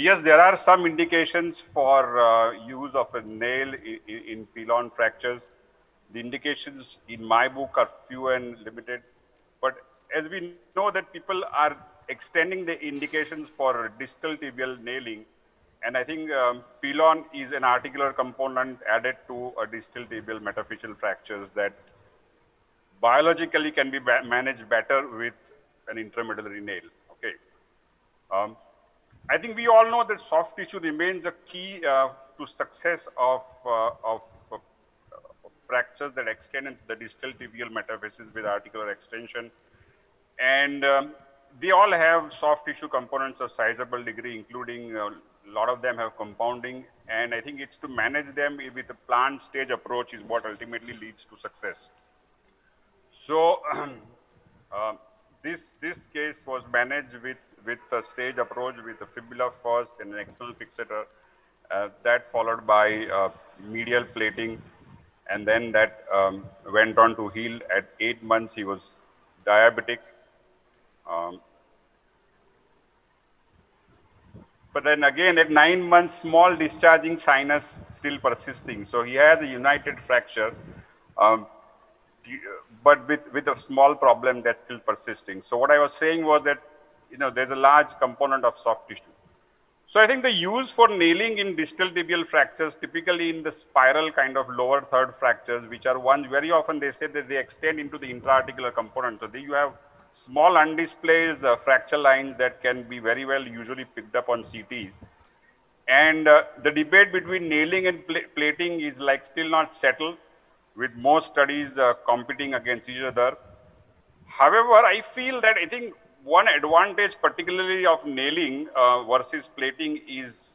Yes, there are some indications for use of a nail in pilon fractures. The indications in my book are few and limited, but as we know that people are extending the indications for distal tibial nailing, and I think pilon is an articular component added to a distal tibial metaphyseal fractures that biologically can be managed better with an intramedullary nail. Okay. Um, I think we all know that soft tissue remains a key to success of fractures that extend into the distal tibial metaphysis with articular extension. And they all have soft tissue components of sizable degree, including a lot of them have compounding. And I think it's to manage them with a plant stage approach is what ultimately leads to success. So this case was managed with a stage approach with a fibula first and an external fixator, that followed by medial plating, and then that went on to heal. At 8 months he was diabetic. But then again at 9 months, small discharging sinus still persisting. So he has a united fracture, but with a small problem that's still persisting. So what I was saying was that, you know, there's a large component of soft tissue. So I think the use for nailing in distal tibial fractures, typically in the spiral kind of lower third fractures, which are ones very often they say that they extend into the intra-articular component. So you have small undisplaced fracture lines that can be very well usually picked up on CT. And the debate between nailing and plating is like still not settled, with most studies competing against each other. However, I feel that I think one advantage particularly of nailing versus plating is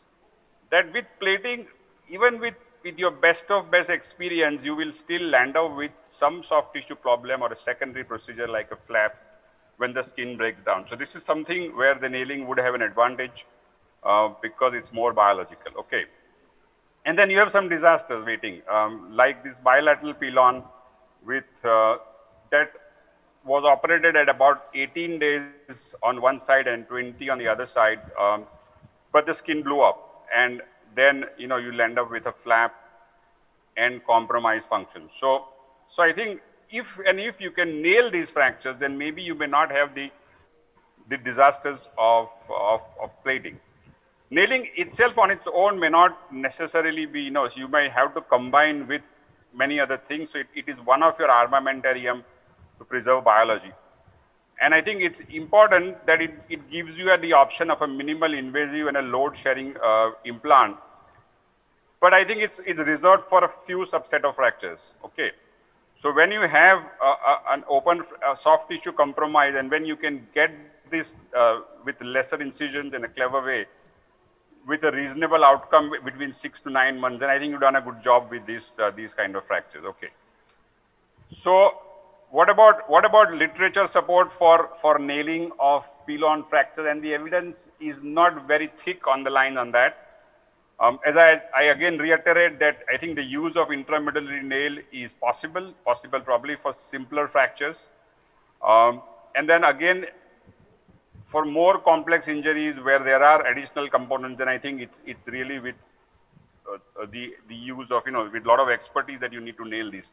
that with plating, even with your best of best experience, you will still land up with some soft tissue problem or a secondary procedure like a flap when the skin breaks down. So this is something where the nailing would have an advantage because it's more biological. Okay. And then you have some disasters waiting, like this bilateral pilon with that was operated at about 18 days on one side and 20 on the other side, but the skin blew up, and then you end up with a flap and compromised function. So I think if you can nail these fractures, then maybe you may not have the disasters of plating. Nailing itself on its own may not necessarily be, you may have to combine with many other things. So it is one of your armamentarium to preserve biology. And I think it's important that it gives you the option of a minimal invasive and a load sharing implant. But I think it's reserved for a few subset of fractures. Okay. So when you have an open soft tissue compromise, and when you can get this with lesser incisions in a clever way, with a reasonable outcome between 6 to 9 months, then I think you've done a good job with these kind of fractures. Okay. So what about literature support for nailing of pilon fractures? And the evidence is not very thick on the line on that. As I again reiterate that I think the use of intramedullary nail is possible probably for simpler fractures. And then again, for more complex injuries where there are additional components, then I think it's really with the use of, with a lot of expertise that you need to nail this.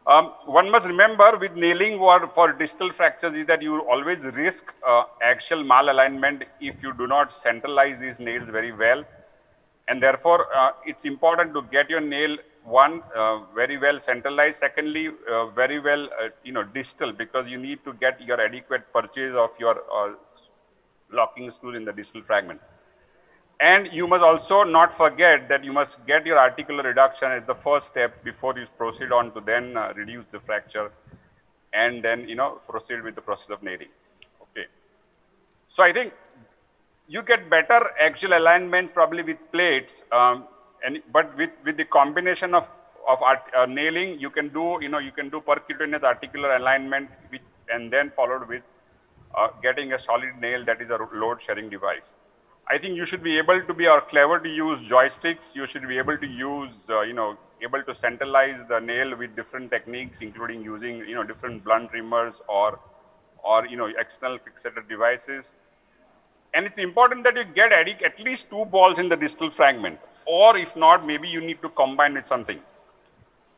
One must remember with nailing for distal fractures is that you always risk axial malalignment if you do not centralize these nails very well. And therefore, it's important to get your nail, one, very well centralized, secondly, very well, distal, because you need to get your adequate purchase of your locking screws in the distal fragment. And you must also not forget that you must get your articular reduction as the first step before you proceed on to then reduce the fracture and then, proceed with the process of nailing. Okay. So I think you get better axial alignments probably with plates, but with the combination of nailing, you can do, percutaneous articular alignment, and then followed with getting a solid nail that is a load sharing device. I think you should be able to be clever to use joysticks. You should be able to use, able to centralize the nail with different techniques, including using, different blunt trimmers or external fixator devices. And it's important that you get at least 2 balls in the distal fragment, or if not, maybe you need to combine with something.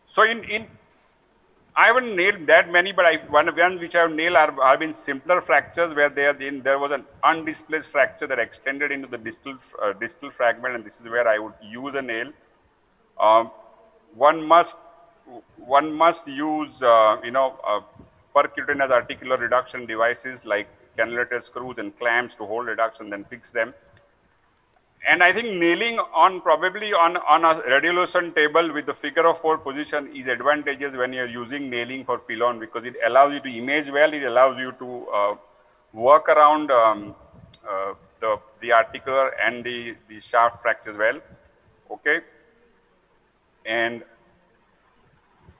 So I haven't nailed that many, but one which I have nailed have been simpler fractures where there was an undisplaced fracture that extended into the distal fragment, and this is where I would use a nail. One must use percutaneous articular reduction devices like cannulated screws and clamps to hold reduction, then fix them. And I think nailing probably on a radiolucent table with the figure of 4 position is advantageous when you're using nailing for pilon, because it allows you to image well, it allows you to work around the articular and the shaft fractures well, okay? And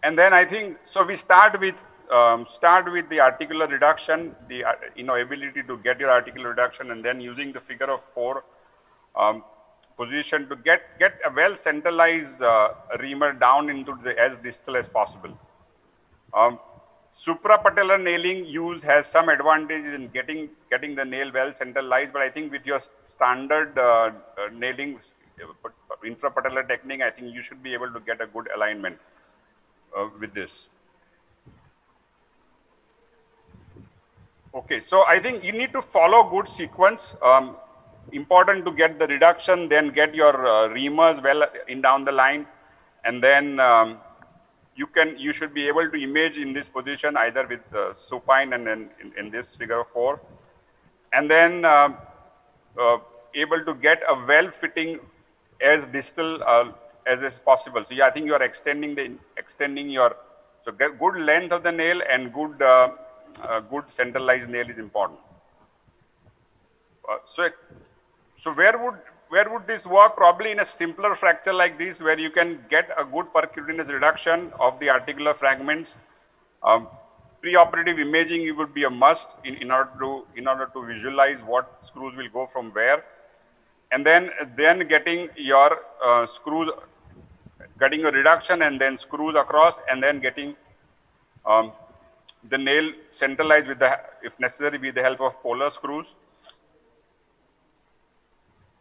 then I think, so we start with the articular reduction, the ability to get your articular reduction, and then using the figure of 4 position to get a well centralized reamer down into as distal as possible. Suprapatellar nailing has some advantages in getting the nail well centralized, but I think with your standard nailing infrapatellar technique, I think you should be able to get a good alignment with this. Okay, so I think you need to follow good sequence. Important to get the reduction, then get your reamers well down the line, and then you should be able to image in this position either with supine and then in this figure of 4, and then able to get a well fitting as distal as possible. So yeah, I think you are extending your get good length of the nail and good centralized nail is important. So where would this work? Probably in a simpler fracture like this, where you can get a good percutaneous reduction of the articular fragments. Preoperative imaging would be a must in order to visualize what screws will go from where, and then getting your screws, getting a reduction and then screws across, and then getting the nail centralized with if necessary, with the help of polar screws.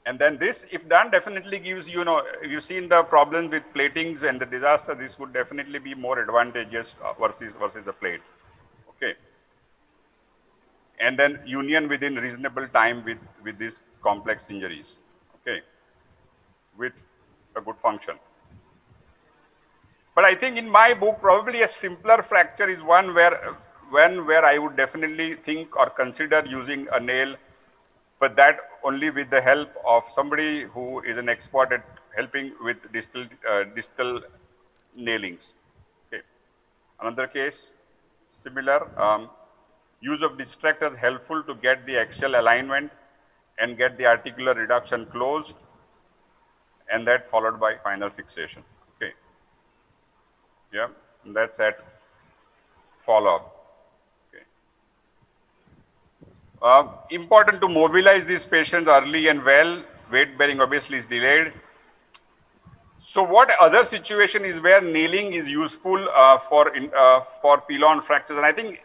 And then this, if done, definitely gives, if you've seen the problems with platings and the disaster, this would definitely be more advantageous versus the plate. Okay. And then union within reasonable time with these complex injuries. Okay. With a good function. But I think in my book, probably a simpler fracture is one where I would definitely think or consider using a nail, but that only with the help of somebody who is an expert at helping with distal nailings. Okay. Another case, similar, use of distractors helpful to get the axial alignment and get the articular reduction closed, and that followed by final fixation. Okay. Yeah, and that's at follow-up. Important to mobilize these patients early and well. Weight bearing obviously is delayed. So what other situation is where nailing is useful for pilon fractures? And I think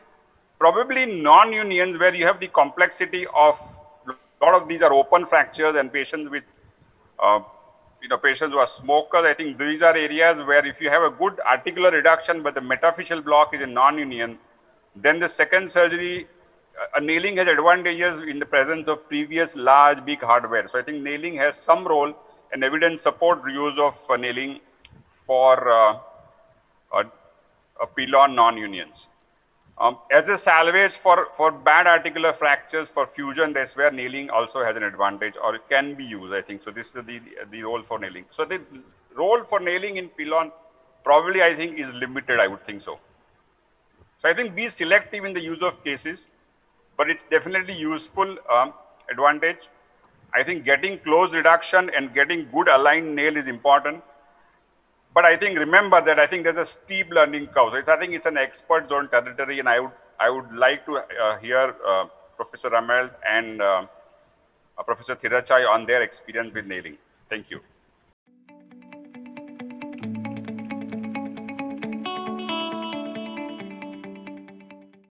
probably non-unions, where you have the complexity of a lot of these are open fractures and patients with patients who are smokers. I think these are areas where if you have a good articular reduction but the metaphyseal block is a non-union, then the second surgery, nailing has advantages in the presence of previous large big hardware. So I think nailing has some role and evidence support use of nailing for pilon non-unions. As a salvage for bad articular fractures for fusion, that's where nailing also has an advantage, or it can be used, I think. So this is the role for nailing. So the role for nailing in pilon probably I think is limited, I would think so. So I think be selective in the use of cases, but it's definitely useful advantage. I think getting close reduction and getting good aligned nail is important. But I think remember that I think there's a steep learning curve. So I think it's an expert zone territory, and I would like to hear Professor Ramel and Professor Thirachai on their experience with nailing. Thank you.